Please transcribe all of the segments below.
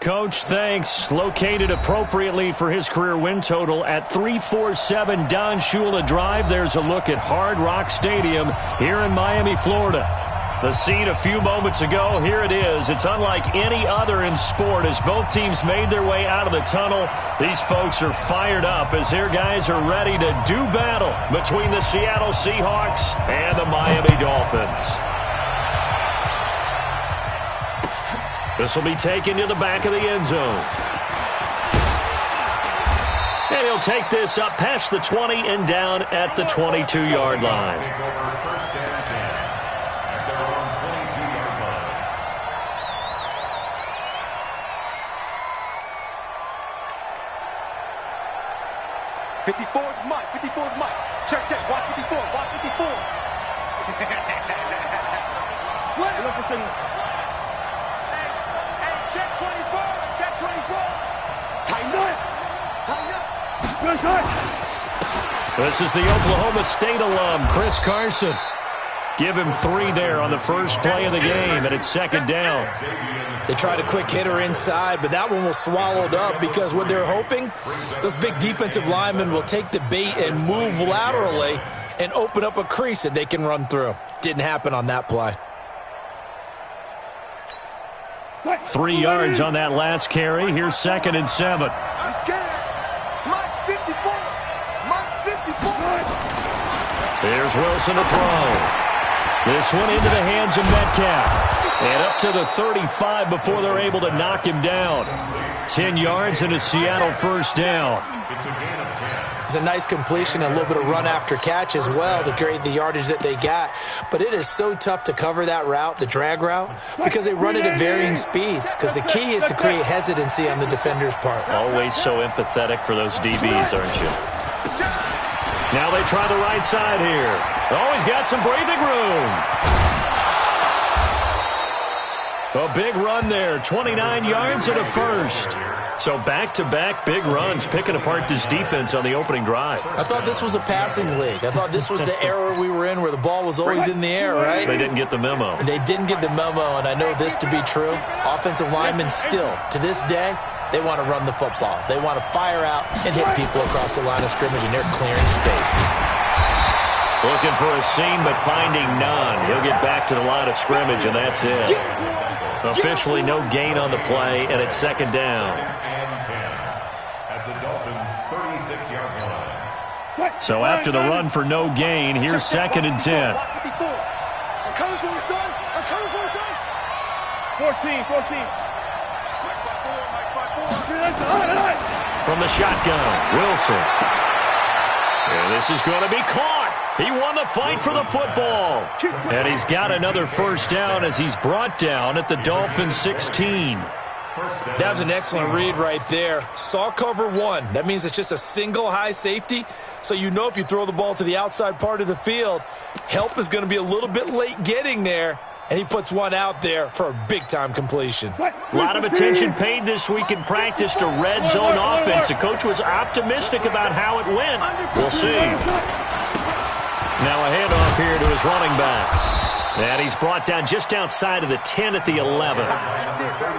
Coach, thanks. Located appropriately for his career win total at 347 Don Shula Drive. There's a look at Hard Rock Stadium here in Miami, Florida. The scene a few moments ago, here it is. It's unlike any other in sport as both teams made their way out of the tunnel. These folks are fired up as their guys are ready to do battle between the Seattle Seahawks and the Miami Dolphins. This will be taken to the back of the end zone. And he'll take this up past the 20 and down at the 22-yard line. 54 is Mike. 54 is Mike. Check. Watch 54. Watch 54. Slam. Hey, check 24. Check 24. Tighten up. This is the Oklahoma State alum, Chris Carson. Give him 3 there on the first play of the game, and it's second down. They tried a quick hitter inside, but that one was swallowed up because what they're hoping, those big defensive linemen will take the bait and move laterally and open up a crease that they can run through. Didn't happen on that play. 3 yards on that last carry. Here's second and 7. I'm scared. Mike's 54. Mike's 54. Here's Wilson to throw. This one into the hands of Metcalf. And up to the 35 before they're able to knock him down. 10 yards and a Seattle first down. It's a nice completion and a little bit of run after catch as well to create the yardage that they got. But it is so tough to cover that route, the drag route, because they run it at varying speeds. Because the key is to create hesitancy on the defender's part. Always so empathetic for those DBs, aren't you? Now they try the right side here. Always got some breathing room. A big run there, 29 yards and a first. So back-to-back big runs, picking apart this defense on the opening drive. I thought this was a passing league. I thought this was the era we were in where the ball was always in the air, right? They didn't get the memo. They didn't get the memo, and I know this to be true. Offensive linemen still, to this day, they want to run the football. They want to fire out and hit people across the line of scrimmage, and they're clearing space. Looking for a seam, but finding none. He'll get back to the line of scrimmage, and that's it. Officially no gain on the play, and it's second down. At the Dolphins' 36-yard line. So after the run for no gain, here's second and 10. I'm coming for you, son. I'm coming for you, son. 14. Mike 5-4. From the shotgun, Wilson. And this is going to be caught. He won the fight for the football. And he's got another first down as he's brought down at the Dolphins' 16. That was an excellent read right there. Saw cover 1. That means it's just a single high safety. So you know if you throw the ball to the outside part of the field, help is going to be a little bit late getting there. And he puts one out there for a big-time completion. A lot of attention paid this week in practice to red zone offense. The coach was optimistic about how it went. We'll see. Now a handoff here to his running back. And he's brought down just outside of the 10 at the 11.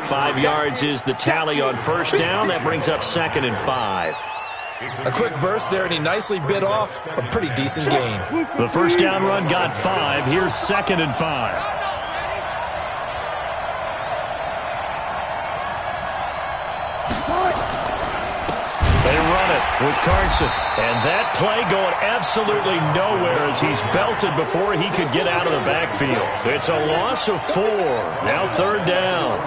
5 yards is the tally on first down. That brings up second and 5. A quick burst there, and he nicely bit off a pretty decent gain. The first down run got 5. Here's second and 5. They run it with Carson. And that play going absolutely nowhere as he's belted before he could get out of the backfield. It's a loss of 4. Now third down.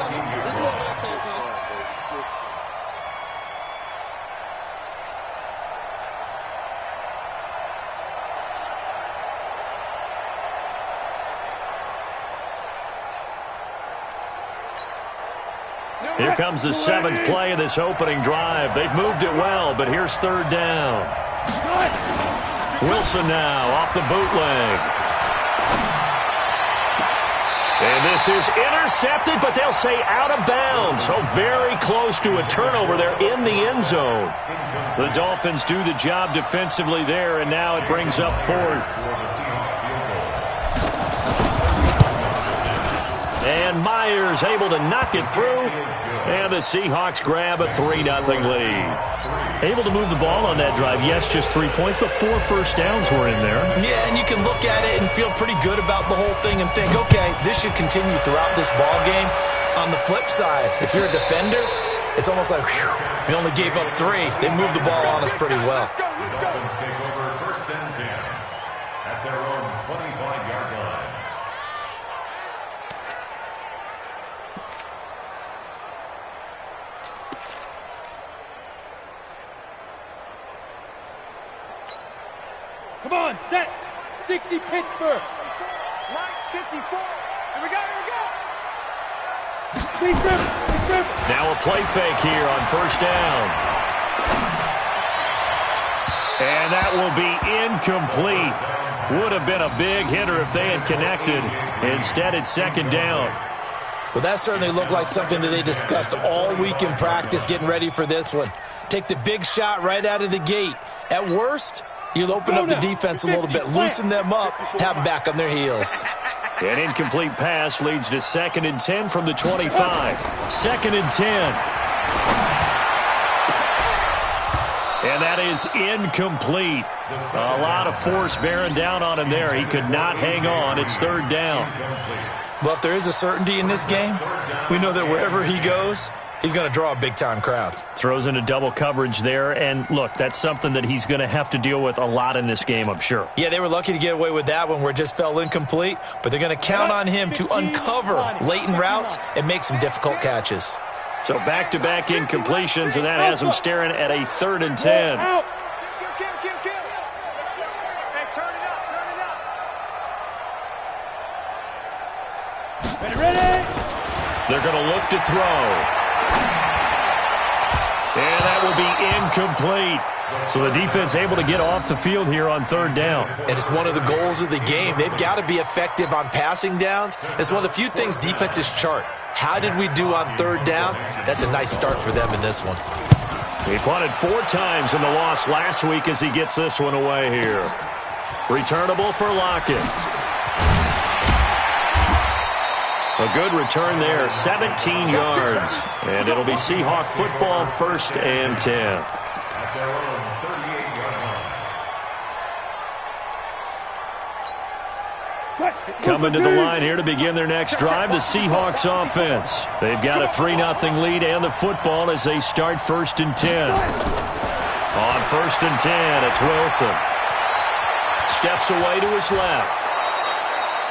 Here comes the 7th play of this opening drive. They've moved it well, but here's third down. Wilson now off the bootleg. And this is intercepted, but they'll say out of bounds. So very close to a turnover there in the end zone. The Dolphins do the job defensively there, and now it brings up 4th. And Myers able to knock it through. And the Seahawks grab a 3-0 lead. Able to move the ball on that drive. Yes, just 3 points, but 4 first downs were in there. Yeah, and you can look at it and feel pretty good about the whole thing and think, okay, this should continue throughout this ball game. On the flip side, if you're a defender, it's almost like, whew, we only gave up 3. They moved the ball on us pretty well. The Dolphins take over 1st and 10 at their own 25-yard line. Come on, set. 60 Pittsburgh. Line 54. Here we go, here we go. Please grip. Now a play fake here on 1st down. And that will be incomplete. Would have been a big hitter if they had connected. Instead, it's 2nd down. Well, that certainly looked like something that they discussed all week in practice getting ready for this one. Take the big shot right out of the gate. At worst, you'll open up the defense a little bit, loosen them up, have them back on their heels. An incomplete pass leads to 2nd and 10 from the 25. 2nd and 10. And that is incomplete. A lot of force bearing down on him there. He could not hang on. It's 3rd down. Well, if there is a certainty in this game, we know that wherever he goes, he's going to draw a big-time crowd. Throws into double coverage there. And, look, that's something that he's going to have to deal with a lot in this game, I'm sure. Yeah, they were lucky to get away with that one where it just fell incomplete. But they're going to count on him to uncover late in routes and make some difficult catches. So back-to-back incompletions, and that has him staring at a 3rd and 10. Kill. Hey, turn it up. Ready. They're going to look to throw. And that will be incomplete. So the defense able to get off the field here on 3rd down. And it's one of the goals of the game. They've got to be effective on passing downs. It's one of the few things defenses chart. How did we do on 3rd down? That's a nice start for them in this one. He punted 4 times in the loss last week as he gets this one away here. Returnable for Lockett. A good return there, 17 yards. And it'll be Seahawk football, 1st and 10. At their own 38-yard line. Coming to the line here to begin their next drive, the Seahawks offense. They've got a 3-0 lead and the football as they start 1st and 10. On 1st and 10, it's Wilson. Steps away to his left.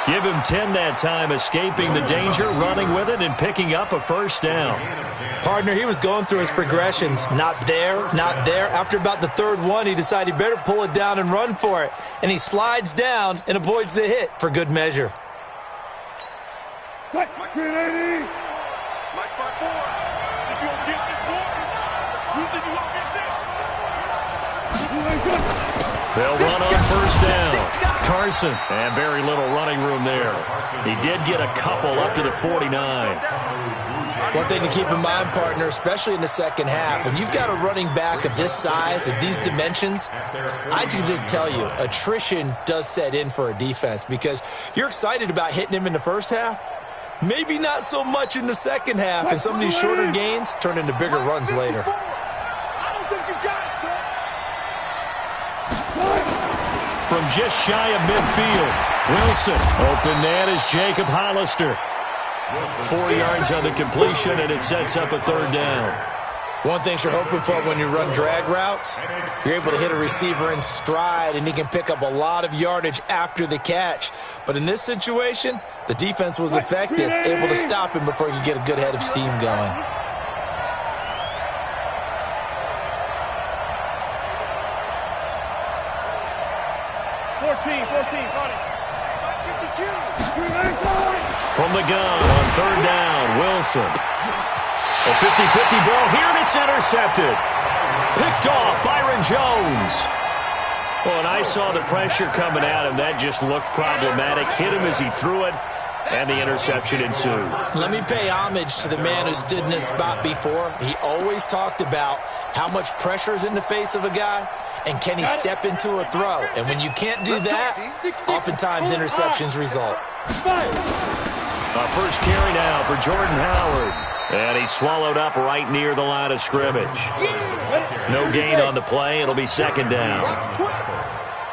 Give him 10 that time, escaping the danger, running with it, and picking up a 1st down. Partner, he was going through his progressions. Not there, not there. After about the 3rd one, he decided he better pull it down and run for it. And he slides down and avoids the hit for good measure. Mike 380. Mike 5-4. If you don't get this one, you think you won't get this? They'll run on 1st down. Carson, and very little running room there. He did get a couple up to the 49. One thing to keep in mind, partner, especially in the 2nd half, when you've got a running back of this size, of these dimensions, I can just tell you, attrition does set in for a defense because you're excited about hitting him in the 1st half, maybe not so much in the 2nd half, and some of these shorter gains turn into bigger runs later. I don't think you got it, son. From just shy of midfield, Wilson. Open man is Jacob Hollister. 4 yards on the completion, and it sets up a 3rd down. One thing you're hoping for when you run drag routes, you're able to hit a receiver in stride, and he can pick up a lot of yardage after the catch. But in this situation, the defense was effective, able to stop him before he could get a good head of steam going. From the gun on 3rd down, Wilson. A 50-50 ball here, and it's intercepted. Picked off, Byron Jones. Well, and I saw the pressure coming at him. That just looked problematic. Hit him as he threw it, and the interception ensued. Let me pay homage to the man who stood in this spot before. He always talked about how much pressure is in the face of a guy, and can he step into a throw? And when you can't do that, oftentimes interceptions result. A first carry now for Jordan Howard. And he's swallowed up right near the line of scrimmage. No gain on the play. It'll be second down.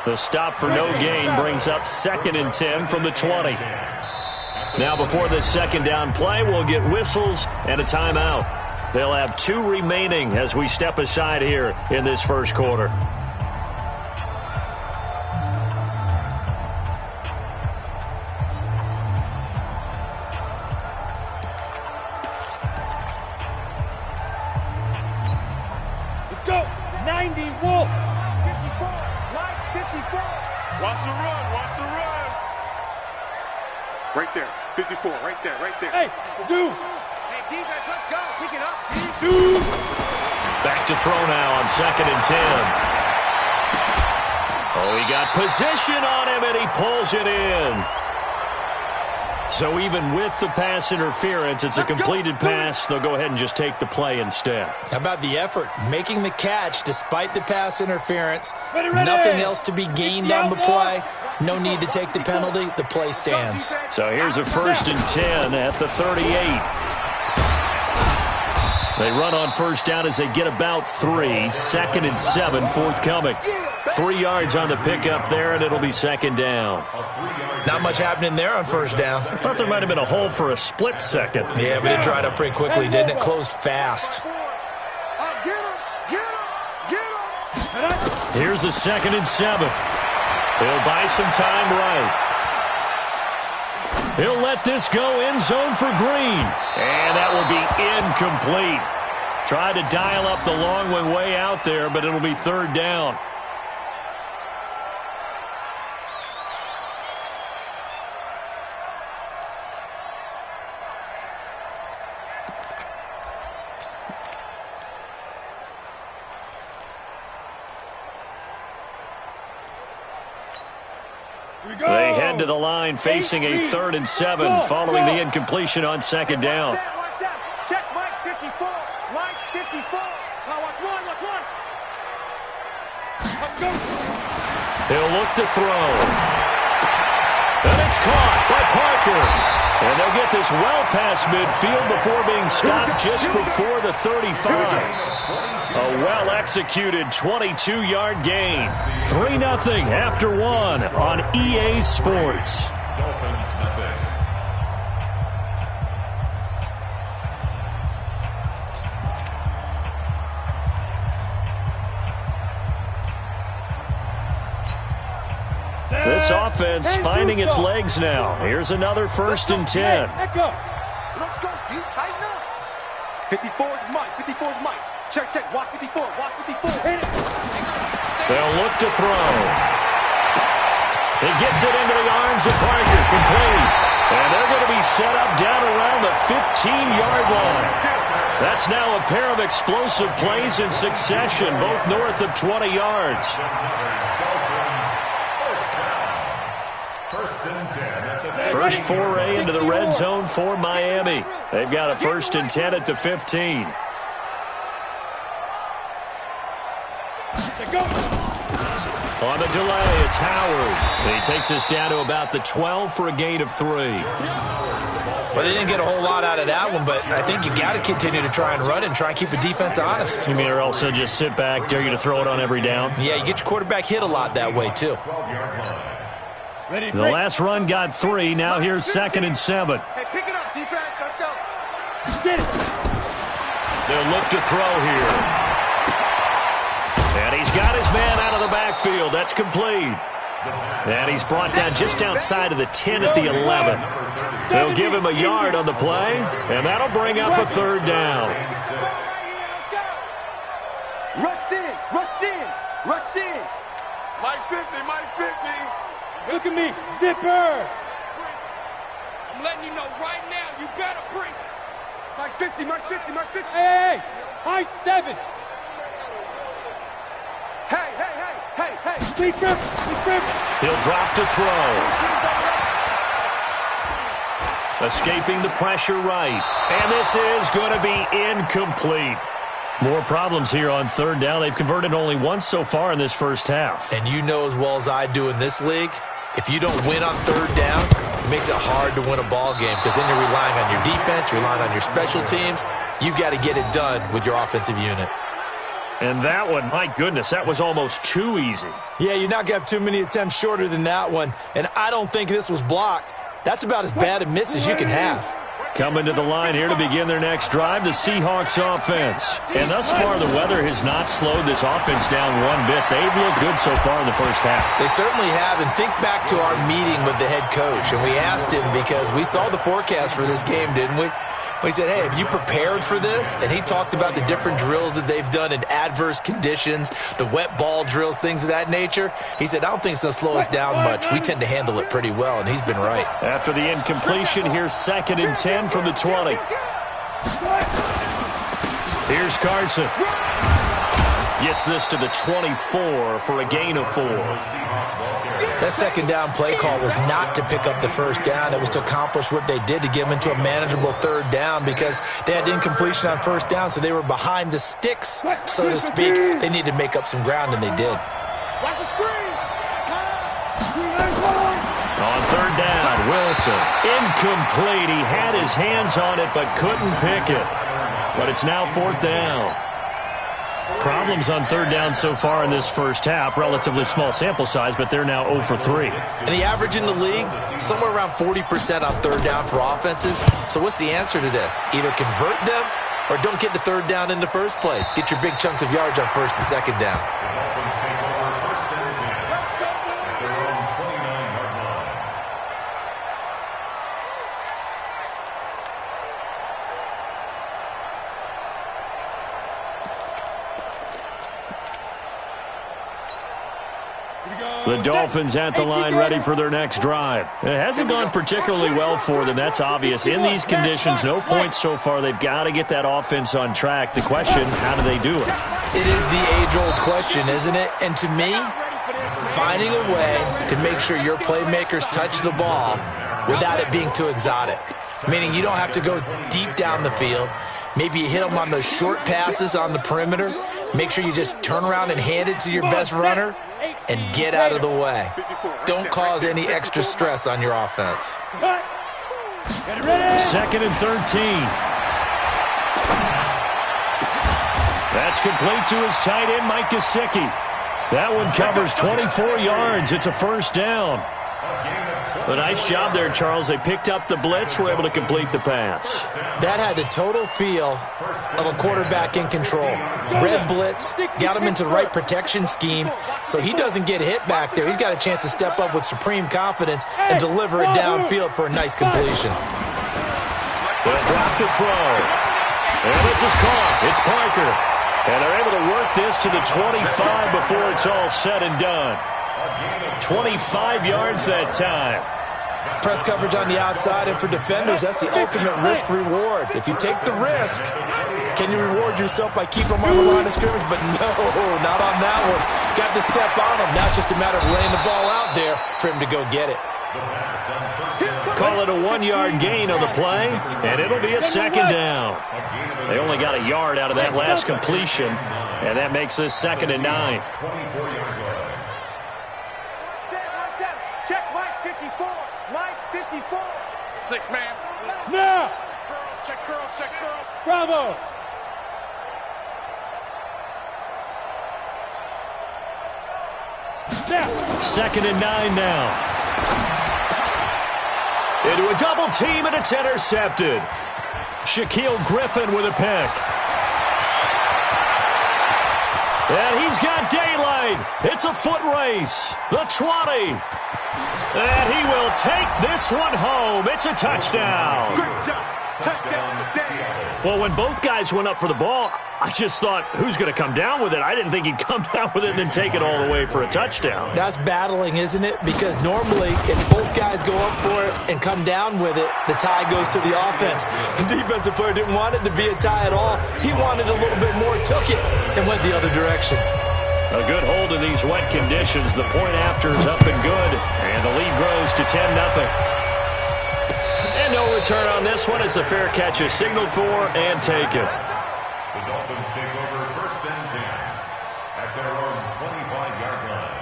The stop for no gain brings up 2nd and 10 from the 20. Now before this second down play, we'll get whistles and a timeout. They'll have 2 remaining as we step aside here in this first quarter. Let's go. 90 Wolf. 54. Right 54. Watch the run. Watch the run. Right there. 54. Right there. Right there. Hey, Zoo. Hey, defense, let's go. Pick it up. Zoo. Back to throw now on 2nd and 10. Oh, he got position on him, and he pulls it in. So even with the pass interference, it's a completed pass. They'll go ahead and just take the play instead. How about the effort? Making the catch despite the pass interference. Ready. Nothing else to be gained on the play. No need to take the penalty. The play stands. So here's a 1st and 10 at the 38. They run on first down as they get about 3. 2nd and 7 forthcoming. 3 yards on the pickup there, and it'll be second down. Not much happening there on first down. I thought there might have been a hole for a split second. Yeah, but it dried up pretty quickly, didn't it? Closed fast. Get him. Get him. Here's a 2nd and 7. He'll buy some time right. He'll let this go end zone for Green. And that will be incomplete. Tried to dial up the long one way out there, but it'll be third down. They head to the line facing a 3rd and 7 following the incompletion on second down. Check Mike 54. Mike 54. Watch one. Let's go. He'll look to throw. And it's caught by Parker. And they'll get this well past midfield before being stopped just before the 35. A well-executed 22-yard gain. 3-0 after 1 on EA Sports. Dolphins nothing. This offense finding its legs now. Here's another 1st and 10. Echo. Let's go, D. Tighten up. 54's Mike. 54's Mike. Check. Watch 54. Watch 54. Hit it. They'll look to throw. He gets it into the arms of Parker. Complete. And they're going to be set up down around the 15-yard line. That's now a pair of explosive plays in succession, both north of 20 yards. First and 10 at the First foray into the red zone for Miami. They've got a 1st and 10 at the 15. On the delay, it's Howard. He takes us down to about the 12 for a gain of 3. Well, they didn't get a whole lot out of that one, but I think you got to continue to try and run and try and keep the defense honest. You mean or also just sit back, dare you to throw it on every down? Yeah, you get your quarterback hit a lot that way, too. The last run got 3. Now here's 2nd and 7. Hey, pick it up, defense. Let's go. Get it. They'll look to throw here. And he's got his man out of the backfield. That's complete. And he's brought down just outside of the 10 at the 11. They'll give him a yard on the play, and that'll bring up a 3rd down. Rush in. Mike 50. Look at me. Zipper. I'm letting you know right now, you better bring it. Mike 50. Hey. High 7. Hey. Please, Griff. He'll drop to throw. Escaping the pressure right. And this is going to be incomplete. More problems here on 3rd down. They've converted only once so far in this first half. And you know as well as I do in this league, If you don't win on third down, it makes it hard to win a ball game because then you're relying on your defense, you're relying on your special teams. You've got to get it done with your offensive unit. And that one, my goodness, that was almost too easy. Yeah, you're not going to have too many attempts shorter than that one, and I don't think this was blocked. That's about as bad a miss as you can have. Coming to the line here to begin their next drive, the Seahawks offense. And thus far, the weather has not slowed this offense down one bit. They've looked good so far in the first half. They certainly have, and think back to our meeting with the head coach, and we asked him because we saw the forecast for this game, didn't we? We said, hey, have you prepared for this? And he talked about the different drills that they've done in adverse conditions, the wet ball drills, things of that nature. He said, I don't think it's going to slow us down much. We tend to handle it pretty well, and he's been right. After the incompletion, here's 2nd and 10 from the 20. Here's Carson. Gets this to the 24 for a gain of 4. That second down play call was not to pick up the first down. It was to accomplish what they did to get them into a manageable third down because they had incompletion on first down, so they were behind the sticks, so to speak. They needed to make up some ground, and they did. Watch the screen. On third down, Wilson. Incomplete. He had his hands on it but couldn't pick it. But it's now 4th down. Problems on third down so far in this first half. Relatively small sample size, but they're now 0 for 3. And the average in the league, somewhere around 40% on third down for offenses. So what's the answer to this? Either convert them or don't get to third down in the first place. Get your big chunks of yards on first and second down. The Dolphins at the line ready for their next drive. It hasn't gone particularly well for them. That's obvious. In these conditions, no points so far. They've got to get that offense on track. The question, how do they do it? It is the age-old question, isn't it? And to me, finding a way to make sure your playmakers touch the ball without it being too exotic. Meaning you don't have to go deep down the field. Maybe you hit them on those short passes on the perimeter. Make sure you just turn around and hand it to your best runner and get out of the way. Don't cause any extra stress on your offense. 2nd and 13. That's complete to his tight end, Mike Gesicki. That one covers 24 yards. It's a first down. A nice job there, Charles. They picked up the blitz, were able to complete the pass. That had the total feel of a quarterback in control. Red blitz, got him into the right protection scheme, so he doesn't get hit back there. He's got a chance to step up with supreme confidence and deliver it downfield for a nice completion. They'll drop to throw. And this is caught. It's Parker. And they're able to work this to the 25 before it's all said and done. 25 yards that time. Press coverage on the outside, and for defenders, that's the ultimate risk-reward. If you take the risk, can you reward yourself by keeping them on the line of scrimmage? But no, not on that one. Got to step on them. Now it's just a matter of laying the ball out there for him to go get it. Call it a 1-yard gain on the play, and it'll be a second down. They only got a yard out of that last completion, and that makes this 2nd and 9. Check Mike 54. Mike 54. 6-man. Now. Check curls. Check curls. Bravo. Now. 2nd and 9 now. Into a double team, and it's intercepted. Shaquille Griffin with a pick. And he's got daylight. It's a foot race. The 20. And he will take this one home. It's a touchdown. Great job. Touchdown. Well, when both guys went up for the ball, I just thought, who's going to come down with it? I didn't think he'd come down with it and then take it all the way for a touchdown. That's battling, isn't it? Because normally, if both guys go up for it and come down with it, the tie goes to the offense. The defensive player didn't want it to be a tie at all. He wanted a little bit more, took it, and went the other direction. A good hold in these wet conditions. The point after is up and good, and the lead grows to 10-0. And no return on this one as the fair catch is signaled for and taken. The Dolphins take over 1st and 10 at their own 25-yard line.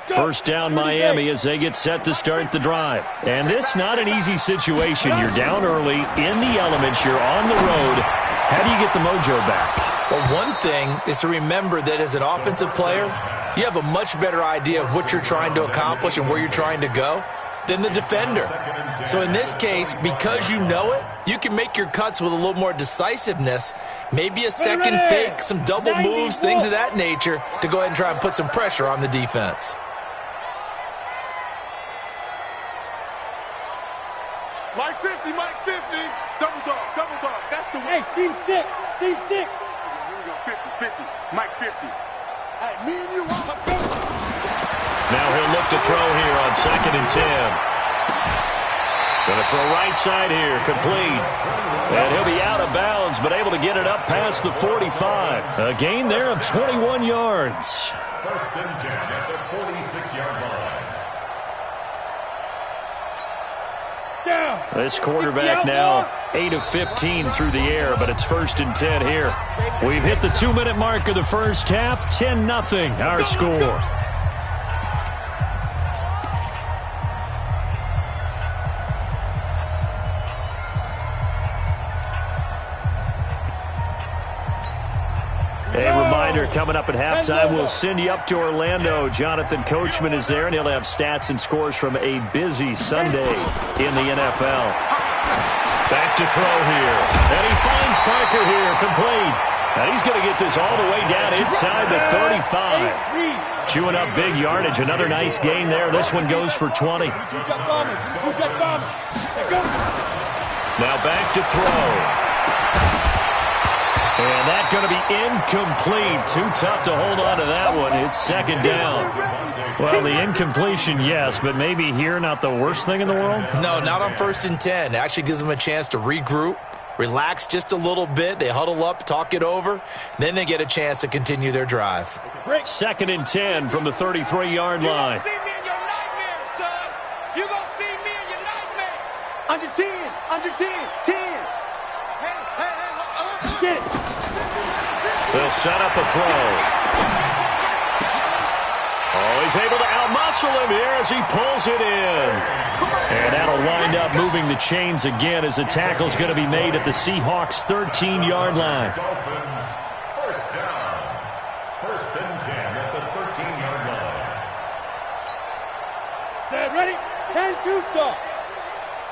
First down Miami as they get set to start the drive. And this not an easy situation. You're down early, in the elements, you're on the road. How do you get the mojo back? Well, one thing is to remember that as an offensive player, you have a much better idea of what you're trying to accomplish and where you're trying to go than the defender. So in this case, because you know it, you can make your cuts with a little more decisiveness, maybe a second fake, some double moves, things of that nature, to go ahead and try and put some pressure on the defense. Mike 50, Mike 50. Double dog. That's the way. Hey, seam 6. Seam 6. Here we go, 50, 50. Mike 50. Hey, me and you. Now he'll look to throw here on 2nd and 10. Going to throw right side here, complete. And he'll be out of bounds, but able to get it up past the 45. A gain there of 21 yards. 1st and 10 at the 46-yard line. This quarterback now 8 of 15 through the air, but it's 1st and 10 here. We've hit the 2-minute mark of the first half. 10-0 our score. A reminder, coming up at halftime, we'll send you up to Orlando. Jonathan Coachman is there, and he'll have stats and scores from a busy Sunday in the NFL. Back to throw here. And he finds Parker here, complete. And he's going to get this all the way down inside the 35. Chewing up big yardage. Another nice gain there. This one goes for 20. Now back to throw. And that's going to be incomplete. Too tough to hold on to that one. It's 2nd down. Well, the incompletion, yes, but maybe here not the worst thing in the world? No, not on 1st and 10. It actually gives them a chance to regroup, relax just a little bit. They huddle up, talk it over. Then they get a chance to continue their drive. 2nd and 10 from the 33-yard line. You're going to see me in your nightmares. Under 10. Under 10. 10. Get it. They'll set up a throw. Oh, he's able to outmuscle him here as he pulls it in. And that'll wind up moving the chains again as the tackle's going to be made at the Seahawks' 13-yard line. Dolphins, 1st down. 1st and 10 at the 13-yard line. Set, ready? 10-2 stop.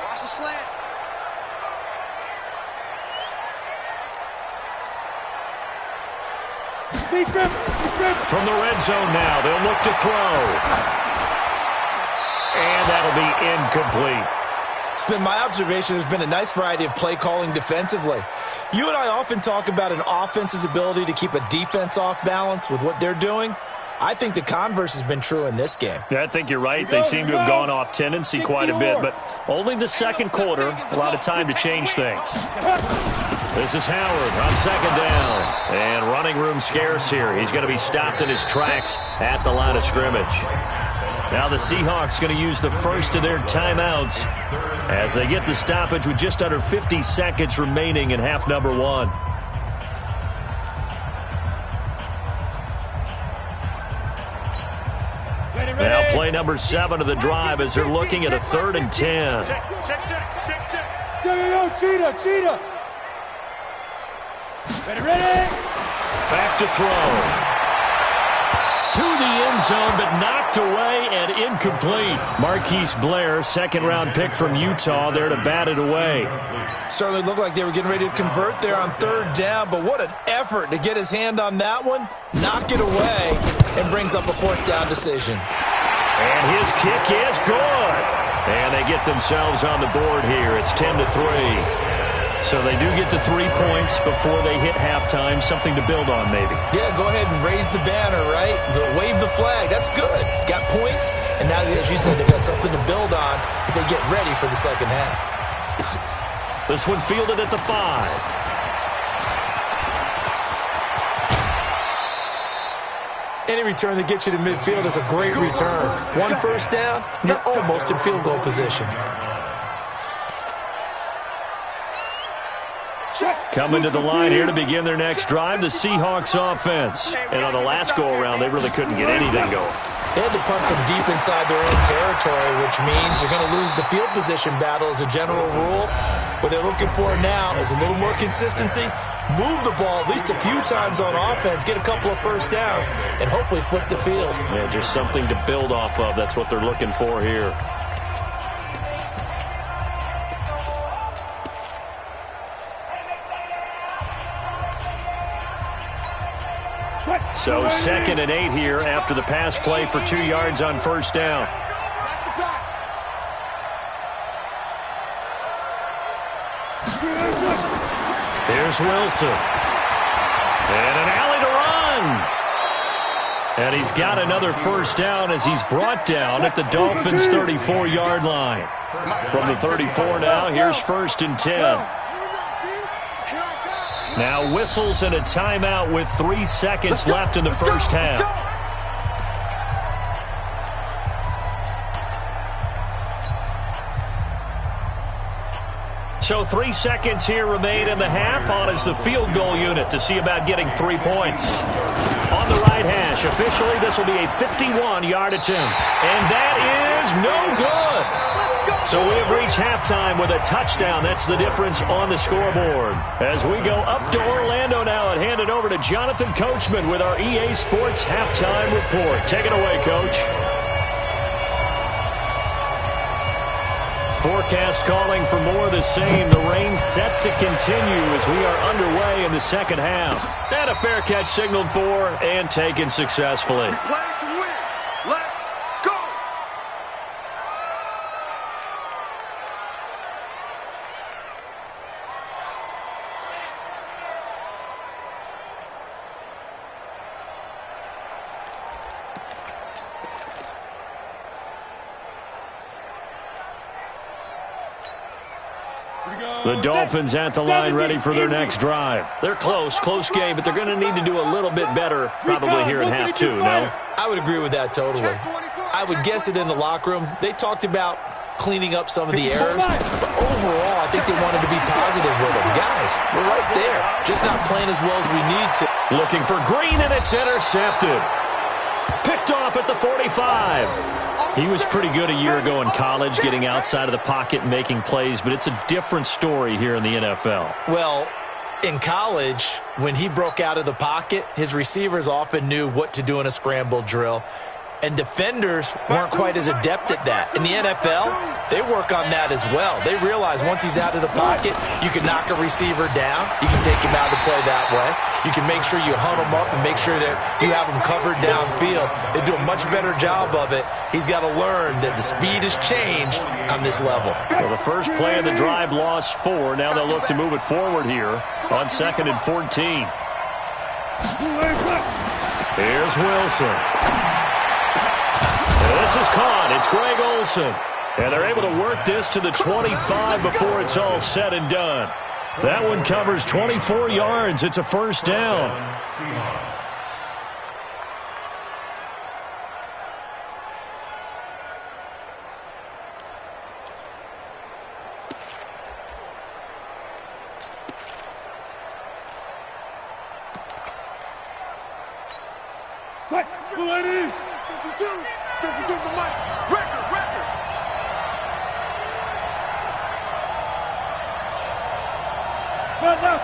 Watch the slant. From the red zone now, they'll look to throw. And that'll be incomplete. It's been my observation there's been a nice variety of play calling defensively. You and I often talk about an offense's ability to keep a defense off balance with what they're doing. I think the converse has been true in this game. Yeah, I think you're right. They seem to have gone off tendency quite a bit, but only the second quarter, a lot of time to change things. This is Howard on 2nd down. And running room scarce here. He's going to be stopped in his tracks at the line of scrimmage. Now the Seahawks going to use the first of their timeouts as they get the stoppage with just under 50 seconds remaining in half number 1. Now play number 7 of the drive as they're looking at a 3rd and 10. Check. Yo, cheetah. Ready. Back to throw. To the end zone, but knocked away and incomplete. Marquise Blair, 2nd-round pick from Utah, there to bat it away. Certainly looked like they were getting ready to convert there on 3rd down, but what an effort to get his hand on that one, knock it away, and brings up a 4th down decision. And his kick is good. And they get themselves on the board here. It's 10-3. So they do get the 3 points before they hit halftime. Something to build on, maybe. Yeah, go ahead and raise the banner, right? Wave the flag. That's good. Got points, and now, as you said, they've got something to build on as they get ready for the second half. This one fielded at the 5. Any return that gets you to midfield is a great return. 1 1st down, you're almost in field goal position. Coming to the line here to begin their next drive, the Seahawks offense. And on the last go-around, they really couldn't get anything going. They had to punt from deep inside their own territory, which means you're going to lose the field position battle as a general rule. What they're looking for now is a little more consistency, move the ball at least a few times on offense, get a couple of first downs, and hopefully flip the field. Yeah, just something to build off of. That's what they're looking for here. So 2nd and 8 here after the pass play for 2 yards on first down. Here's Wilson. And an alley to run. And he's got another first down as he's brought down at the Dolphins' 34-yard line. From the 34 now, here's 1st and 10. Now whistles and a timeout with 3 seconds left in the first half. So 3 seconds here remain in the half. On is the field goal unit to see about getting 3 points. On the right hash, officially this will be a 51-yard attempt. And that is no good. So we have reached halftime with a touchdown. That's the difference on the scoreboard. As we go up to Orlando now and hand it over to Jonathan Coachman with our EA Sports Halftime Report. Take it away, Coach. Forecast calling for more of the same. The rain set to continue as we are underway in the second half. And a fair catch signaled for and taken successfully. Play to win. Let's go. The Dolphins at the line ready for their next drive. They're close game, but they're going to need to do a little bit better probably here in half 2, no? I would agree with that totally. I would guess it in the locker room. They talked about cleaning up some of the errors, but overall, I think they wanted to be positive with them. Guys, we're right there, just not playing as well as we need to. Looking for Green, and it's intercepted. Picked off at the 45. He was pretty good a year ago in college, getting outside of the pocket and making plays, but it's a different story here in the NFL. Well, in college, when he broke out of the pocket, his receivers often knew what to do in a scramble drill, and defenders weren't quite as adept at that. In the NFL, they work on that as well. They realize once he's out of the pocket, you can knock a receiver down. You can take him out of the play that way. You can make sure you hunt him up and make sure that you have him covered downfield. They do a much better job of it. He's got to learn that the speed has changed on this level. Well, the first play of the drive lost 4. Now they'll look to move it forward here on 2nd and 14. Here's Wilson. This is caught. It's Greg Olsen. And they're able to work this to the 25 before it's all said and done. That one covers 24 yards. It's a first down. Quick, 52, 52's the mic. Record. Well done.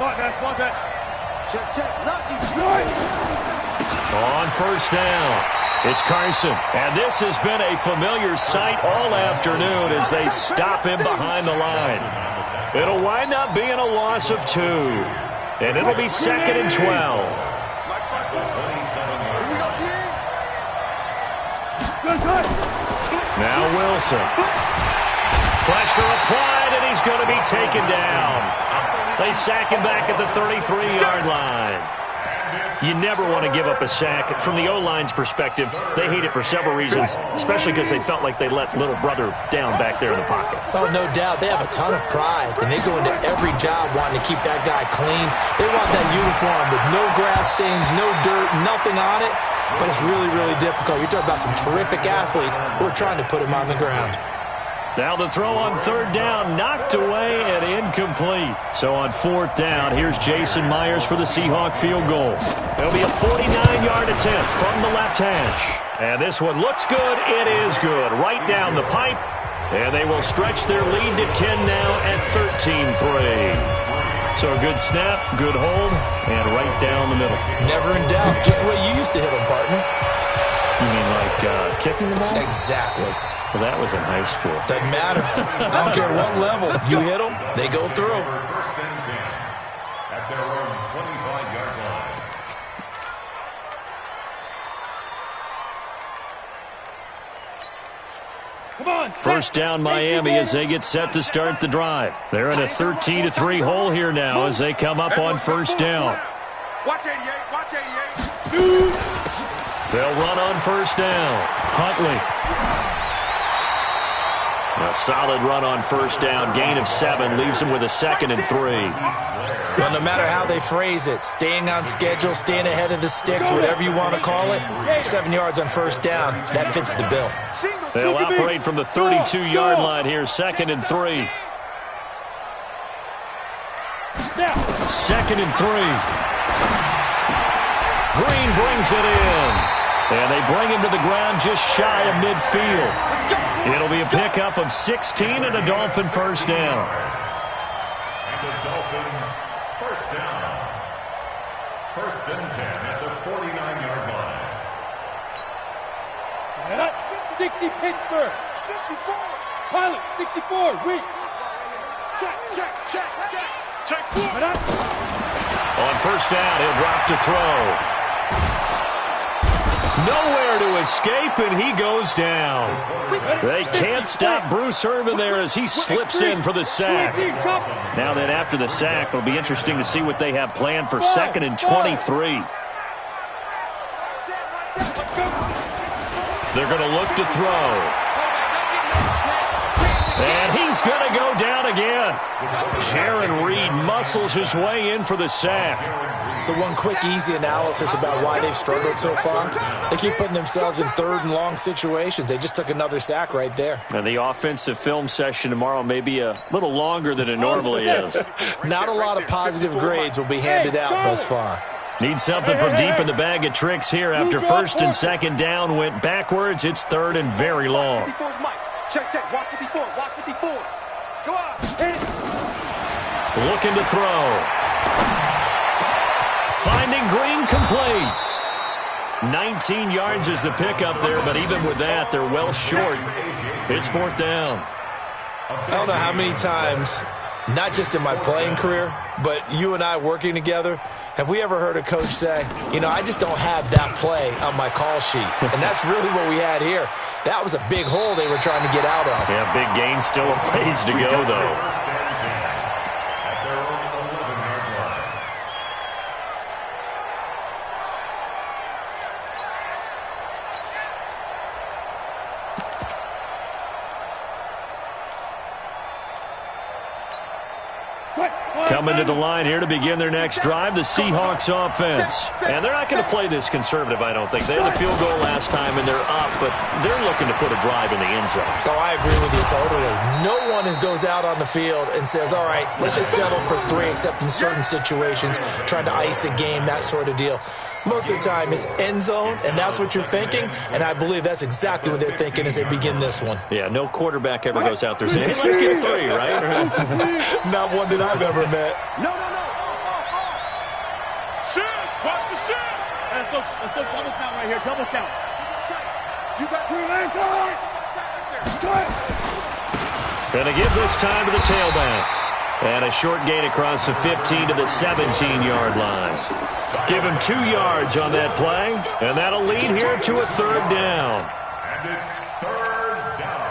Like that. Check. On first down, it's Carson. And this has been a familiar sight all afternoon as they stop him behind the line. It'll wind up being a loss of 2. And it'll be 2nd and 12. Now Wilson. Pressure applied, and he's going to be taken down. They sack him back at the 33-yard line. You never want to give up a sack. From the O-line's perspective, they hate it for several reasons, especially because they felt like they let little brother down back there in the pocket. Oh, no doubt. They have a ton of pride, and they go into every job wanting to keep that guy clean. They want that uniform with no grass stains, no dirt, nothing on it. But it's really, really difficult. You're talking about some terrific athletes who are trying to put him on the ground. Now the throw on 3rd down, knocked away and incomplete. So on 4th down, here's Jason Myers for the Seahawk field goal. It'll be a 49-yard attempt from the left hash. And this one looks good. It is good. Right down the pipe. And they will stretch their lead to 10 now at 13-3. So a good snap, good hold, and right down the middle. Never in doubt. Just the way you used to hit them, partner. You mean like kicking the ball? Exactly. Well, that was in high school. Doesn't matter. I don't care what level. You hit them, they go through. First and 10 at their own 25-yard line. Come on, First down Miami as they get set to start the drive. They're in a 13-3 hole here now as they come up on first down. Watch 88, watch 88. They'll run on first down. Huntley. A solid run on first down. Gain of 7 leaves them with a 2nd and 3. Well, no matter how they phrase it, staying on schedule, staying ahead of the sticks, whatever you want to call it, 7 yards on first down, that fits the bill. They'll operate from the 32-yard line here, 2nd and 3. 2nd and 3. Green brings it in. And they bring him to the ground just shy of midfield. It'll be a pickup of 16 and a Dolphin first down. And the Dolphins first down. First and 10 at the 49-yard line. 60 Pittsburgh. 54. Pilot, 64. Wait. Check 4. On first down, he'll drop to throw. Nowhere to escape, and he goes down. They can't stop Bruce Irvin there as he slips in for the sack. Now then, after the sack, it'll be interesting to see what they have planned for 2nd and 23. They're going to look to throw. And he's going to go down again. Jaron Reed muscles his way in for the sack. So one quick, easy analysis about why they've struggled so far. They keep putting themselves in 3rd and long situations. They just took another sack right there. And the offensive film session tomorrow may be a little longer than it normally is. Not a lot of positive grades will be handed out thus far. Need something from deep in the bag of tricks here after 1st and 2nd down went backwards. It's 3rd and very long. Check. Watch 54. Watch 54. Go on. Hit it. Looking to throw. Finding Green complete. 19 yards is the pickup there, but even with that, they're well short. It's 4th down. I don't know how many times, not just in my playing career, but you and I working together, have we ever heard a coach say, you know, I just don't have that play on my call sheet. And that's really what we had here. That was a big hole they were trying to get out of. Yeah, big gain, still a ways to go, though. At their own 11-yard line. Coming to the line here to begin their next drive, the Seahawks offense. And they're not going to play this conservative, I don't think. They had the field goal last time, and they're up, but they're looking to put a drive in the end zone. Oh, I agree with you totally. No one goes out on the field and says, all right, let's just settle for 3, except in certain situations, trying to ice a game, that sort of deal. Most of the time, it's end zone, and that's what you're thinking, and I believe that's exactly what they're thinking as they begin this one. Yeah, no quarterback ever goes out there saying, hey, let's get 3, right? Not one that I've ever met. No. Shoot! Watch the shoot! Let's go double count right here. Double count. You got 3 lanes. Go ahead. Going to give this time to the tailback. And a short gain across the 15 to the 17-yard line. Give him 2 yards on that play, and that'll lead here to a 3rd down. And it's 3rd down.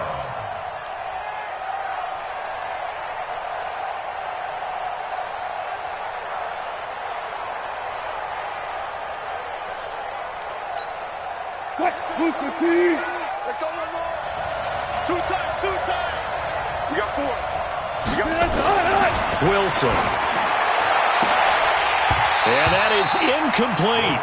Let's go one more. 2 times. We got 4. Wilson. And that is incomplete.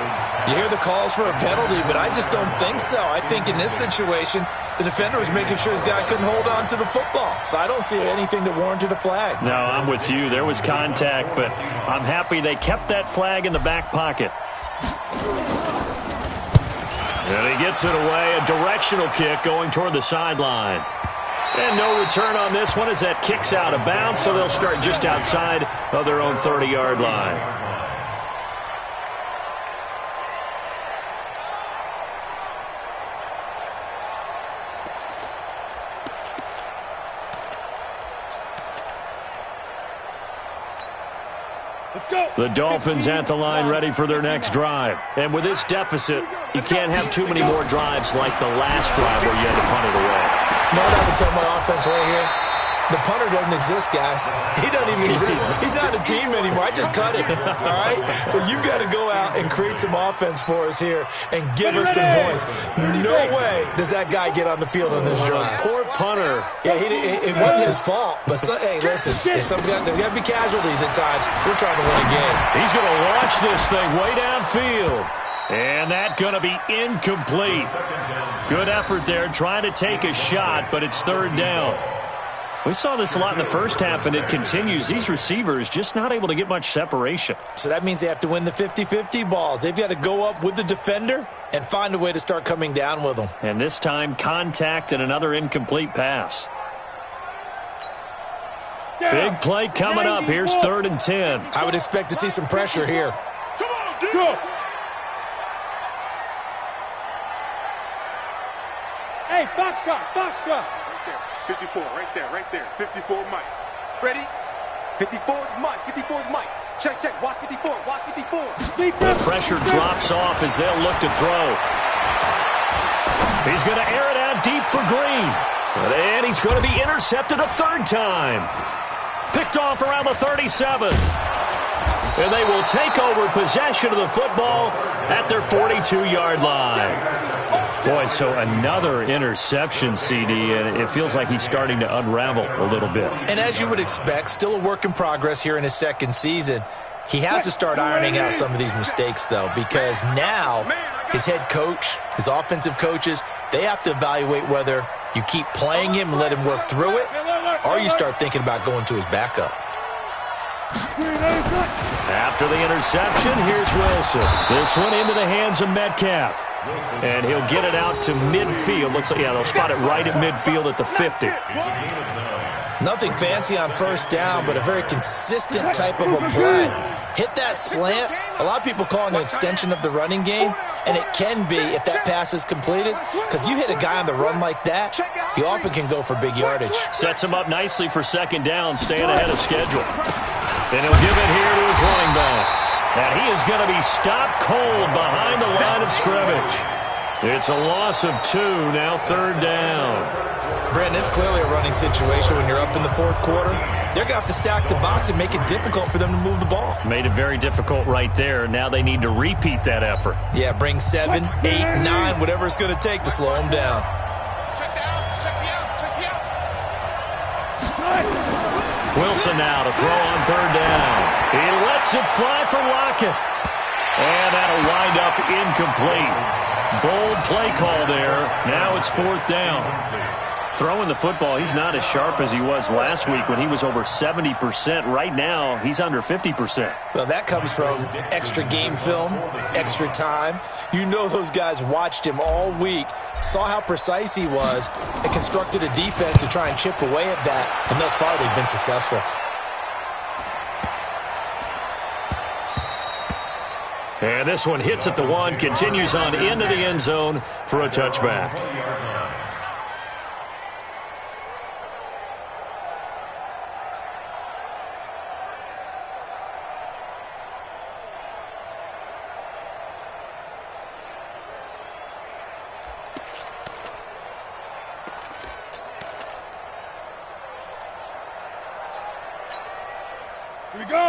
You hear the calls for a penalty, but I just don't think so. I think in this situation, the defender was making sure his guy couldn't hold on to the football. So I don't see anything that warranted a flag. No, I'm with you. There was contact, but I'm happy they kept that flag in the back pocket. And he gets it away, a directional kick going toward the sideline. And no return on this one as that kicks out of bounds, so they'll start just outside of their own 30-yard line. The Dolphins at the line ready for their next drive. And with this deficit, you can't have too many more drives like the last drive where you had to punt it away. No, I would tell my offense right here. The punter doesn't exist, guys. He doesn't even exist. He's not a team anymore. I just cut him, all right? So you've got to go out and create some offense for us here and give us some points. No way does that guy get on the field on this drive. Poor punter. Yeah, it wasn't his fault. But, hey, listen, there's got to be casualties at times. We're trying to win a game. He's going to launch this thing way downfield. And that's going to be incomplete. Good effort there, trying to take a shot, but it's third down. We saw this a lot in the first half, and it continues. These receivers just not able to get much separation. So that means they have to win the 50-50 balls. They've got to go up with the defender and find a way to start coming down with them. And this time, contact and another incomplete pass. Big play coming up. Here's 3rd and 10. I would expect to see some pressure here. Come on, dude. Go. Hey, Foxtrot, Foxtrot. 54, right there. 54 Mike. Ready? 54 is Mike. 54 is Mike. Check. Watch 54. Watch 54. The pressure drops off as they'll look to throw. He's going to air it out deep for Green. And he's going to be intercepted a third time. Picked off around the 37. And they will take over possession of the football at their 42-yard line. Boy, so another interception, CD, and it feels like he's starting to unravel a little bit. And as you would expect, still a work in progress here in his second season. He has to start ironing out some of these mistakes, though, because now his head coach, his offensive coaches, they have to evaluate whether you keep playing him and let him work through it, or you start thinking about going to his backup. After the interception, here's Wilson. This one into the hands of Metcalf. And he'll get it out to midfield. Looks like, yeah, they'll spot it right at midfield at the 50. Nothing fancy on first down, but a very consistent type of a play. Hit that slant. A lot of people call it an extension of the running game, and it can be if that pass is completed, because you hit a guy on the run like that, he often can go for big yardage. Sets him up nicely for second down, staying ahead of schedule. And he'll give it here to his running back. And he is going to be stopped cold behind the line of scrimmage. It's a loss of 2, now third down. Brandon, it's clearly a running situation when you're up in the fourth quarter. They're going to have to stack the box and make it difficult for them to move the ball. Made it very difficult right there. Now they need to repeat that effort. Yeah, bring 7, 8, 9, whatever it's going to take to slow them down. Check the out. Wilson now to throw on third down. He lets it fly for Lockett. And that'll wind up incomplete. Bold play call there. Now it's fourth down. Throwing the football, he's not as sharp as he was last week when he was over 70%. Right now, he's under 50%. Well, that comes from extra game film, extra time. You know those guys watched him all week, saw how precise he was, and constructed a defense to try and chip away at that. And thus far, they've been successful. And this one hits at the 1, continues on into the end zone for a touchback.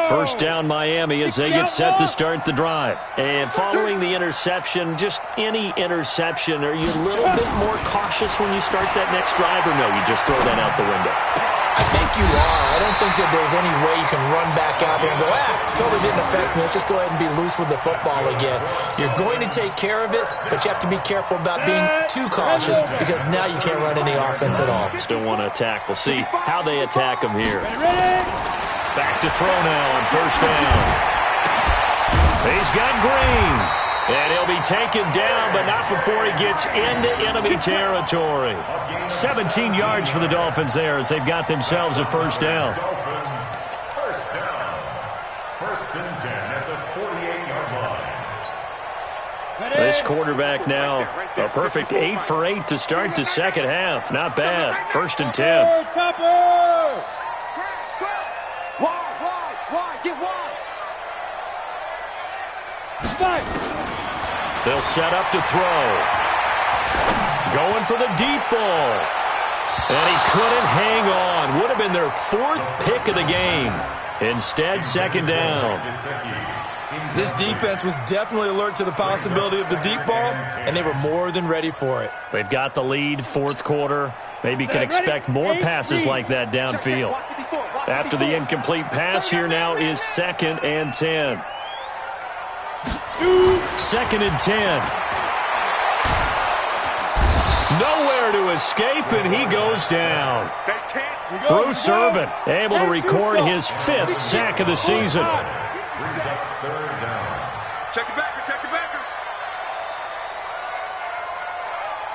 First down Miami as they get set to start the drive. And following the interception, just any interception, are you a little bit more cautious when you start that next drive, or no, you just throw that out the window? I think you are. I don't think that there's any way you can run back out there and go, totally didn't affect me. Let's just go ahead and be loose with the football again. You're going to take care of it, but you have to be careful about being too cautious because now you can't run any offense at all. Still want to attack. We'll see how they attack them here. Back to throw now on first down. He's got Green. And he'll be taken down, but not before he gets into enemy territory. 17 yards for the Dolphins there as they've got themselves a first down. First down. First and 10 at the 48-yard line. This quarterback now, a perfect 8 for 8 to start the second half. Not bad. First and 10. Topper! Wide, get wide. They'll set up to throw. Going for the deep ball. And he couldn't hang on. Would have been their 4th pick of the game. Instead, second down. This defense was definitely alert to the possibility of the deep ball, and they were more than ready for it. They've got the lead, 4th quarter. Maybe can expect more passes like that downfield. After the incomplete pass, here now is 2nd and 10. 2nd and 10. Nowhere to escape, and he goes down. Bruce Irvin able to record his 5th sack of the season. Brings up third down. Check it backer, check it backer.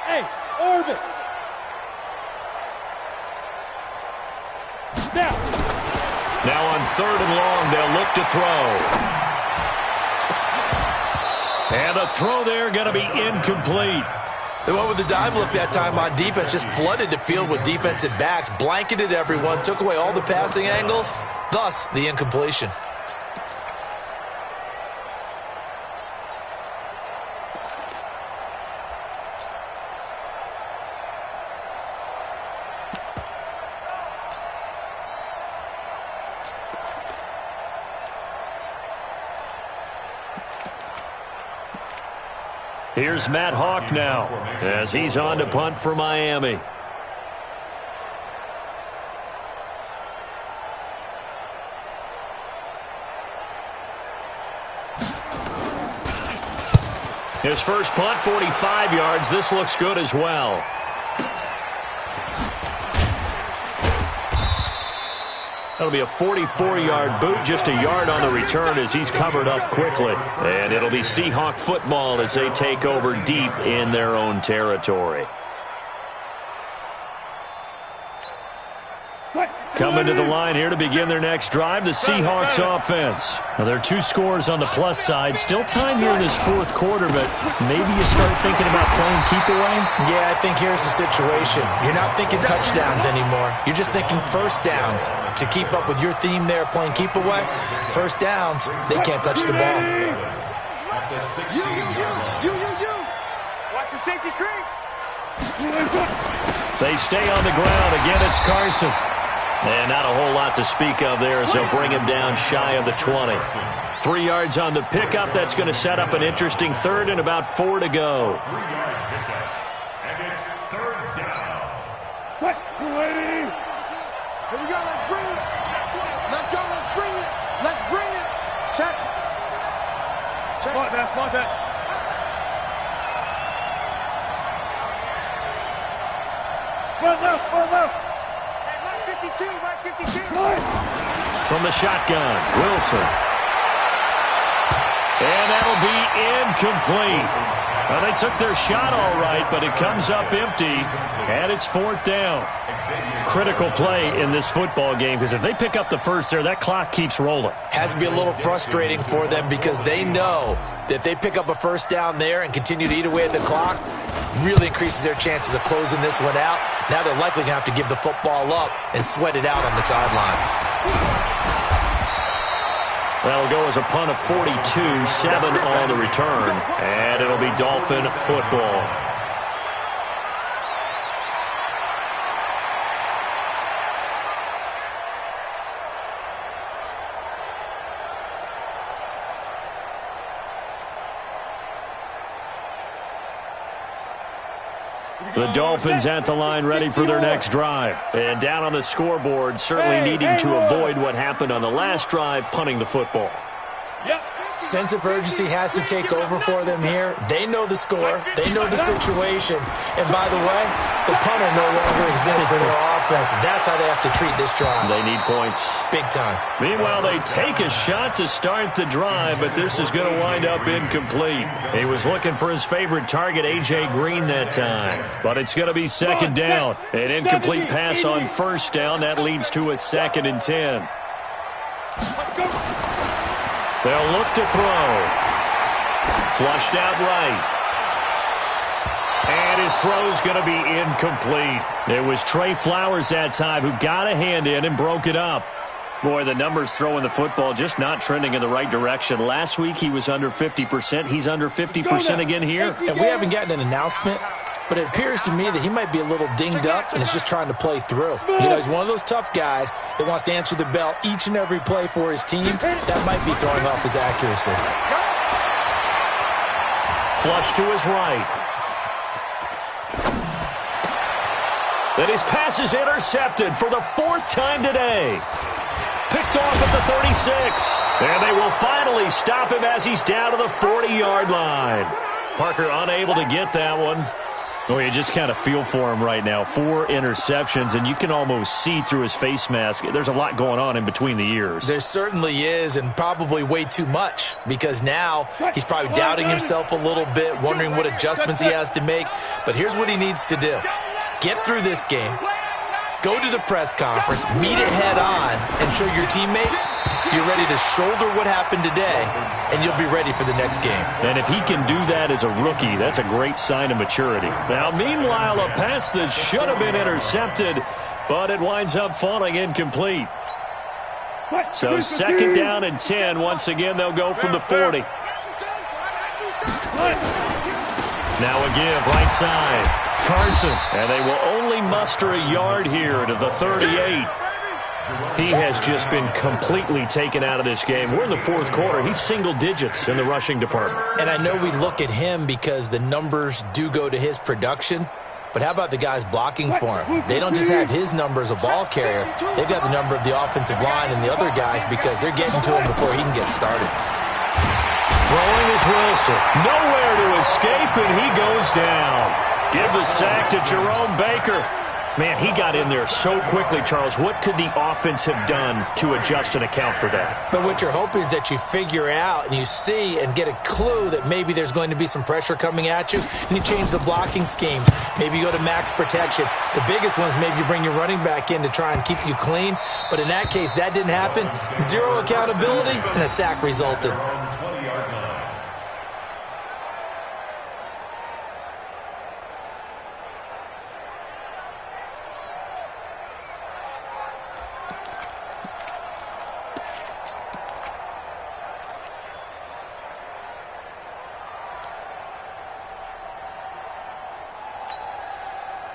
Hey, Irvin! Now on 3rd and long, they'll look to throw. And the throw there going to be incomplete. They went with the dive look that time on defense, just flooded the field with defensive backs, blanketed everyone, took away all the passing angles, thus the incompletion. Here's Matt Hawk now as he's on to punt for Miami. His first punt, 45 yards. This looks good as well. That'll be a 44-yard boot, just a yard on the return as he's covered up quickly. And it'll be Seahawk football as they take over deep in their own territory. Coming to the line here to begin their next drive, the Seahawks offense. Now, there are 2 scores on the plus side. Still time here in this 4th quarter, but maybe you start thinking about playing keep away? Yeah, I think here's the situation. You're not thinking touchdowns anymore. You're just thinking first downs. To keep up with your theme there, playing keep away, first downs, they can't touch the ball. At the 16-yard line. You. Watch the safety creep. They stay on the ground. Again, it's Carson. And not a whole lot to speak of there as they'll bring him down shy of the 20. 3 yards on the pickup. That's going to set up an interesting 3rd and about 4 to go. 3-yard pickup. And it's 3rd down. Here we go, let's bring it. Let's go, let's bring it. Let's bring it. Check. Come on, back. Run left. Right 52. From the shotgun, Wilson. And that'll be incomplete. Well, they took their shot all right, but it comes up empty, and it's 4th down. Critical play in this football game, because if they pick up the first there, that clock keeps rolling. Has to be a little frustrating for them because they know that if they pick up a first down there and continue to eat away at the clock, really increases their chances of closing this one out. Now they're likely going to have to give the football up and sweat it out on the sideline. That'll go as a punt of 42, 7 on the return, and it'll be Dolphin football. The Dolphins at the line ready for their next drive. And down on the scoreboard, certainly needing to avoid what happened on the last drive, punting the football. Sense of urgency has to take over for them here. They know the score. They know the situation. And by the way, the punter no longer exists for their offense. defense. That's how they have to treat this drive. They need points. Big time. Meanwhile, they take a shot to start the drive, but this is going to wind up incomplete. He was looking for his favorite target, A.J. Green, that time. But it's going to be second down. An incomplete pass on first down. That leads to a 2nd and 10. They'll look to throw. Flushed out right. And his throw's going to be incomplete. It was Trey Flowers that time who got a hand in and broke it up. Boy, the numbers throwing the football just not trending in the right direction. Last week he was under 50%. He's under 50% again here. And we haven't gotten an announcement, but it appears to me that he might be a little dinged up and is just trying to play through. You know, he's one of those tough guys that wants to answer the bell each and every play for his team. That might be throwing off his accuracy. Flush to his right. Then his pass is intercepted for the 4th time today. Picked off at the 36. And they will finally stop him as he's down to the 40-yard line. Parker unable to get that one. Oh, you just kind of feel for him right now. 4 interceptions, and you can almost see through his face mask. There's a lot going on in between the ears. There certainly is, and probably way too much, because now he's probably doubting himself a little bit, wondering what adjustments he has to make. But here's what he needs to do. Get through this game, go to the press conference, meet it head on, and show your teammates you're ready to shoulder what happened today, and you'll be ready for the next game. And if he can do that as a rookie, that's a great sign of maturity. Now, meanwhile, a pass that should have been intercepted, but it winds up falling incomplete. So 2nd down and 10. Once again, they'll go from the 40. Now a give, right side. Carson, and they will only muster a yard here to the 38. He has just been completely taken out of this game. We're in the 4th quarter. He's single digits in the rushing department. And I know we look at him because the numbers do go to his production, but how about the guys blocking for him? They don't just have his number as a ball carrier. They've got the number of the offensive line and the other guys because they're getting to him before he can get started. Throwing is Wilson. Nowhere to escape, and he goes down. Give the sack to Jerome Baker. Man, he got in there so quickly, Charles. What could the offense have done to adjust and account for that? But what you're hoping is that you figure out and you see and get a clue that maybe there's going to be some pressure coming at you, and you change the blocking schemes. Maybe you go to max protection. The biggest one is maybe you bring your running back in to try and keep you clean. But in that case, that didn't happen. 0 accountability, and a sack resulted.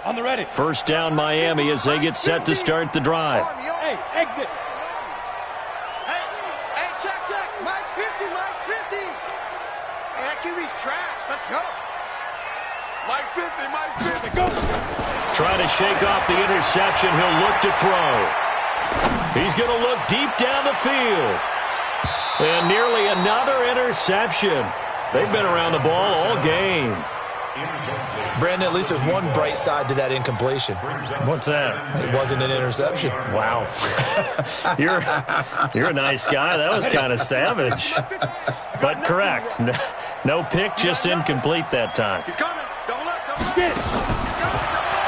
On the ready. First down, Miami, as they get set to start the drive. Hey, exit. Hey, check. Mike 50. Hey, that QB's trash. Let's go. Mike 50, go. Trying to shake off the interception. He'll look to throw. He's going to look deep down the field. And nearly another interception. They've been around the ball all game. Brandon, at least there's one bright side to that incompletion. What's that? It wasn't an interception. Wow. You're a nice guy. That was kind of savage. But correct. No pick, just incomplete that time. He's coming. Double up.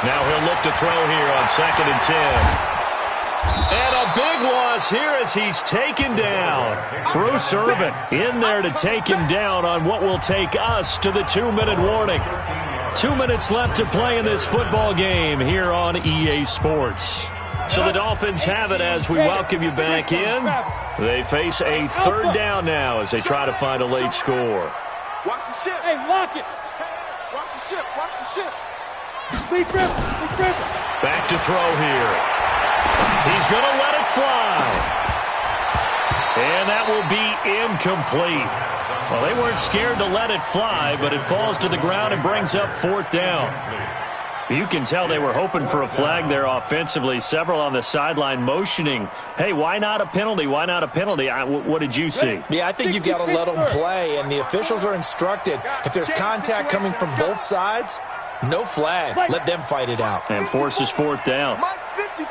Now he'll look to throw here on 2nd and 10. And a big loss here as he's taken down. Bruce Irvin in there to take him down on what will take us to the 2-minute warning. 2 minutes left to play in this football game here on EA Sports. So the Dolphins have it as we welcome you back in. They face a 3rd down now as they try to find a late score. Watch the ship. Hey, lock it. Hey, watch the ship. Lead grip. Back to throw here. He's going to let it fly. And that will be incomplete. Well, they weren't scared to let it fly, but it falls to the ground and brings up 4th down. You can tell they were hoping for a flag there offensively. Several on the sideline motioning, hey, why not a penalty? Why not a penalty? What did you see? Yeah, I think you've got to let them play, and the officials are instructed. If there's contact coming from both sides, no flag. Let them fight it out. And forces 4th down. Mike 50.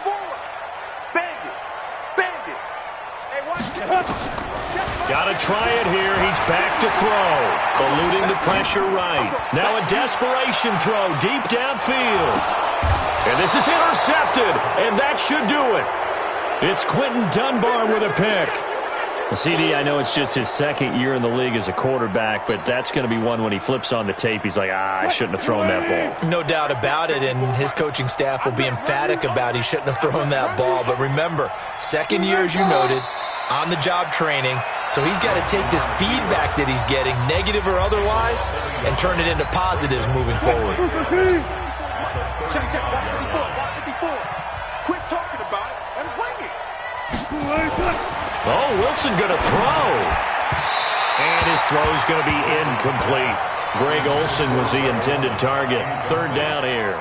Got to try it here. He's back to throw. Eluding the pressure right. Now a desperation throw deep downfield. And this is intercepted, and that should do it. It's Quentin Dunbar with a pick. CD, I know it's just his second year in the league as a quarterback, but that's going to be one when he flips on the tape. He's like, I shouldn't have thrown that ball. No doubt about it, and his coaching staff will be emphatic about he shouldn't have thrown that ball. But remember, second year, as you noted, on-the-job training, so he's got to take this feedback that he's getting, negative or otherwise, and turn it into positives moving forward. Check, watch 54, watch 54. Quit talking about it and bring it. Oh, Wilson going to throw. And his throw's going to be incomplete. Greg Olsen was the intended target. Third down here.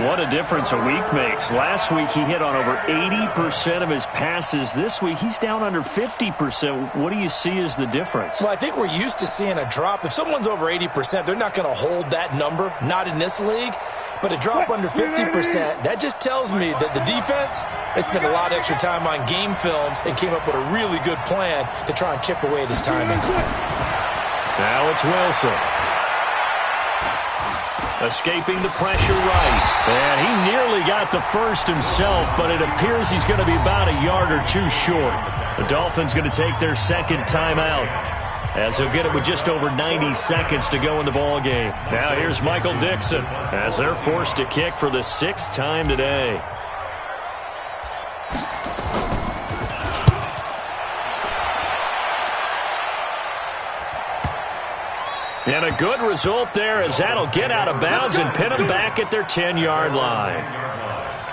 What a difference a week makes. Last week he hit on over 80% of his passes. This week he's down under 50%. What do you see as the difference? Well, I think we're used to seeing a drop. If someone's over 80%, they're not going to hold that number, not in this league. But a drop under 50%, that just tells me that the defense, they spent a lot of extra time on game films and came up with a really good plan to try and chip away at his timing. Now it's Wilson. Escaping the pressure right. And he nearly got the first himself, but it appears he's going to be about a yard or two short. The Dolphins going to take their second timeout, as he'll get it with just over 90 seconds to go in the ball game. Now here's Michael Dixon as they're forced to kick for the sixth time today. And a good result there, as that'll get out of bounds and pin them back at their 10-yard line.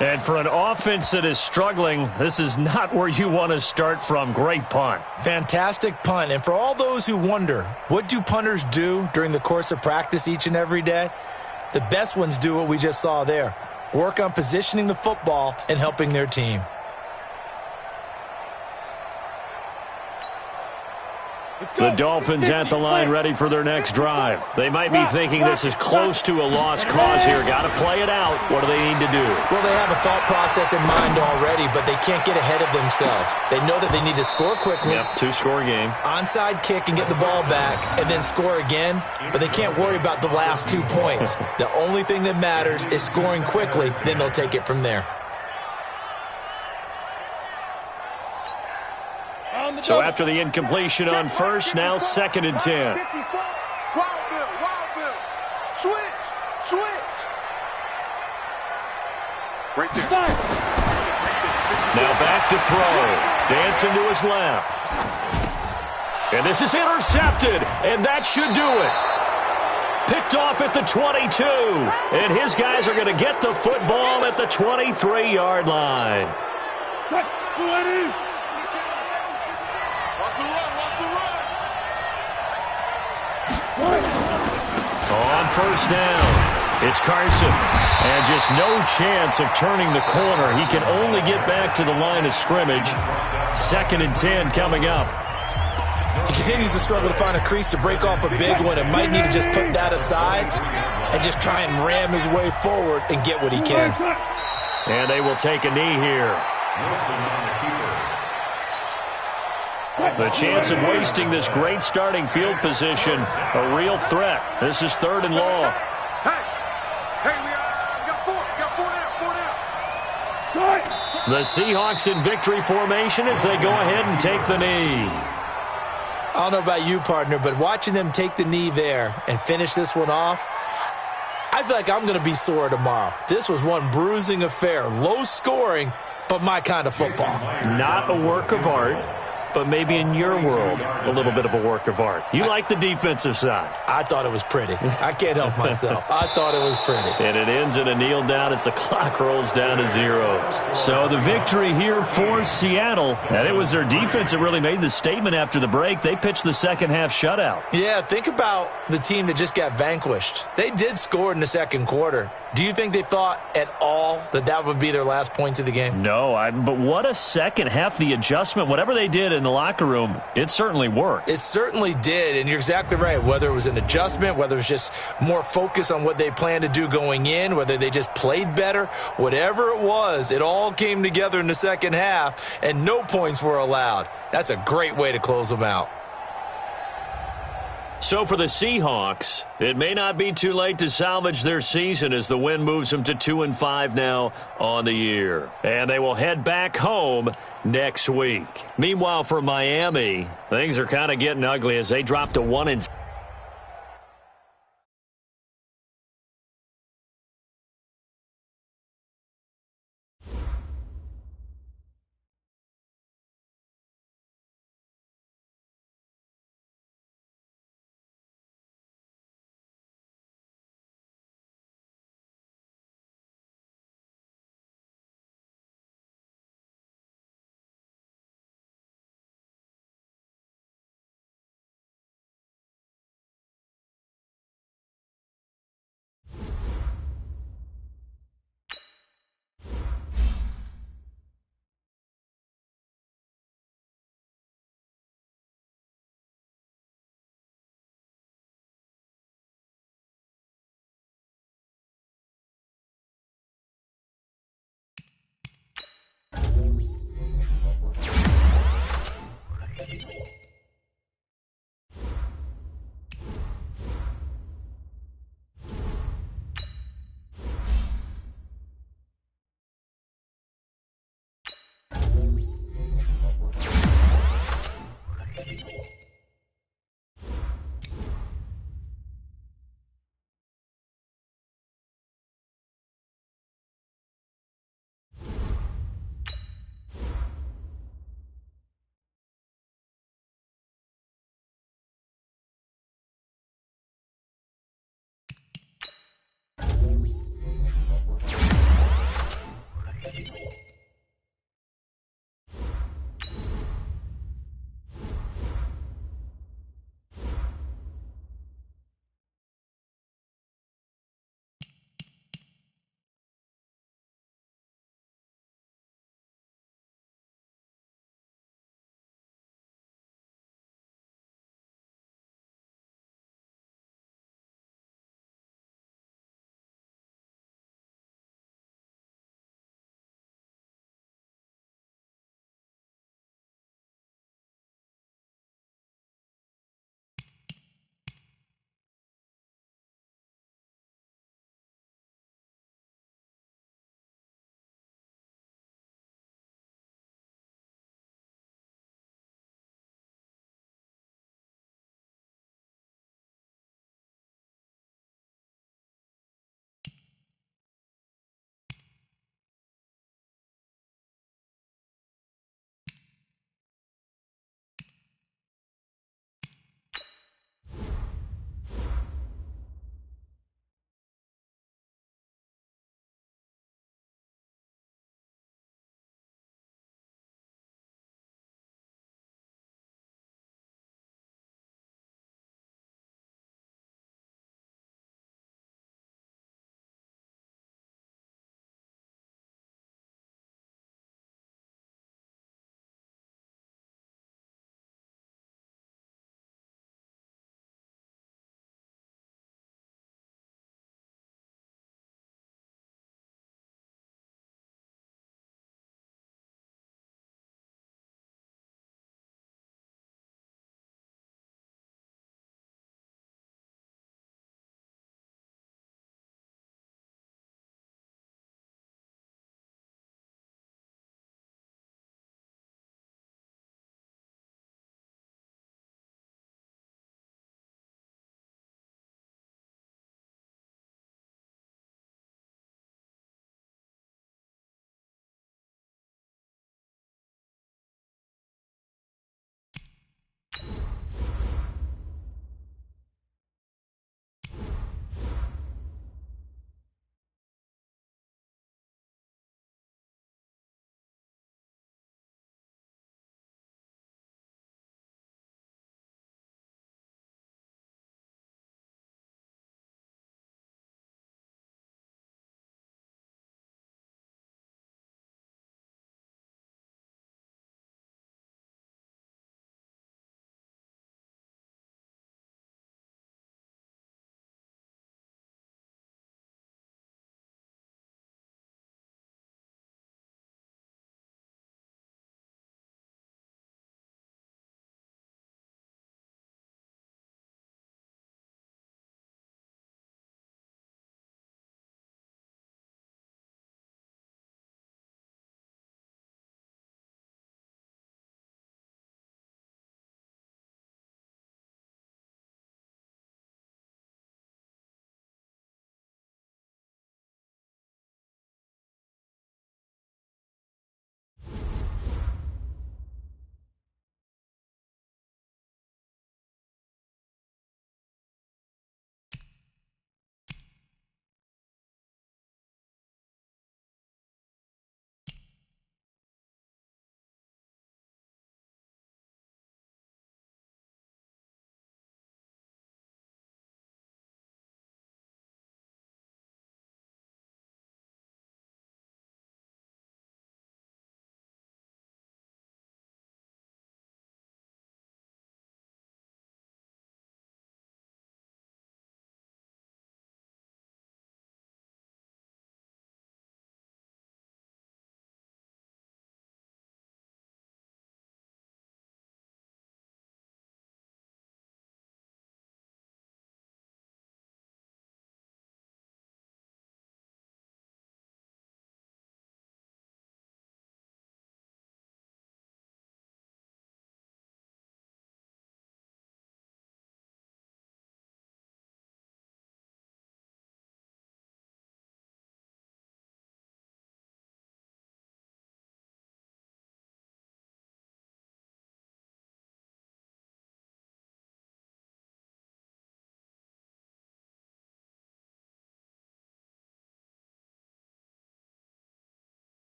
And for an offense that is struggling, this is not where you want to start from. Great punt. Fantastic punt. And for all those who wonder, what do punters do during the course of practice each and every day? The best ones do what we just saw there. Work on positioning the football and helping their team. The Dolphins at the line ready for their next drive. They might be thinking this is close to a lost cause here. Got to play it out. What do they need to do? Well, they have a thought process in mind already, but they can't get ahead of themselves. They know that they need to score quickly. Yep, two-score game. Onside kick and get the ball back and then score again, but they can't worry about the last 2 points. The only thing that matters is scoring quickly, then they'll take it from there. So after the incompletion on first, now 2nd and 10. Wild Bill. Switch. Right there. Now back to throw. Dancing to his left. And this is intercepted, and that should do it. Picked off at the 22. And his guys are going to get the football at the 23-yard line. On first down, it's Carson. And just no chance of turning the corner. He can only get back to the line of scrimmage. 2nd and 10 coming up. He continues to struggle to find a crease to break off a big one and might need to just put that aside and just try and ram his way forward and get what he can. And they will take a knee here. The chance of wasting this great starting field position, a real threat. This is 3rd and long. Hey, we got four down. The Seahawks in victory formation as they go ahead and take the knee. I don't know about you, partner, but watching them take the knee there and finish this one off, I feel like I'm going to be sore tomorrow. This was one bruising affair. Low scoring, but my kind of football. Not a work of art, but maybe in your world, a little bit of a work of art. You like the defensive side. I thought it was pretty. I can't help myself. I thought it was pretty. And it ends in a kneel down as the clock rolls down to zeros. So the victory here for Seattle. And it was their defense that really made the statement after the break. They pitched the second half shutout. Yeah, think about the team that just got vanquished. They did score in the second quarter. Do you think they thought at all that that would be their last points of the game? No, but what a second half. The adjustment, whatever they did in the locker room, it certainly worked. It certainly did, and you're exactly right. Whether it was an adjustment, whether it was just more focus on what they planned to do going in, whether they just played better, whatever it was, it all came together in the second half, and no points were allowed. That's a great way to close them out. So for the Seahawks, it may not be too late to salvage their season as the win moves them to 2-5 now on the year. And they will head back home next week. Meanwhile, for Miami, things are kind of getting ugly as they drop to 1-6.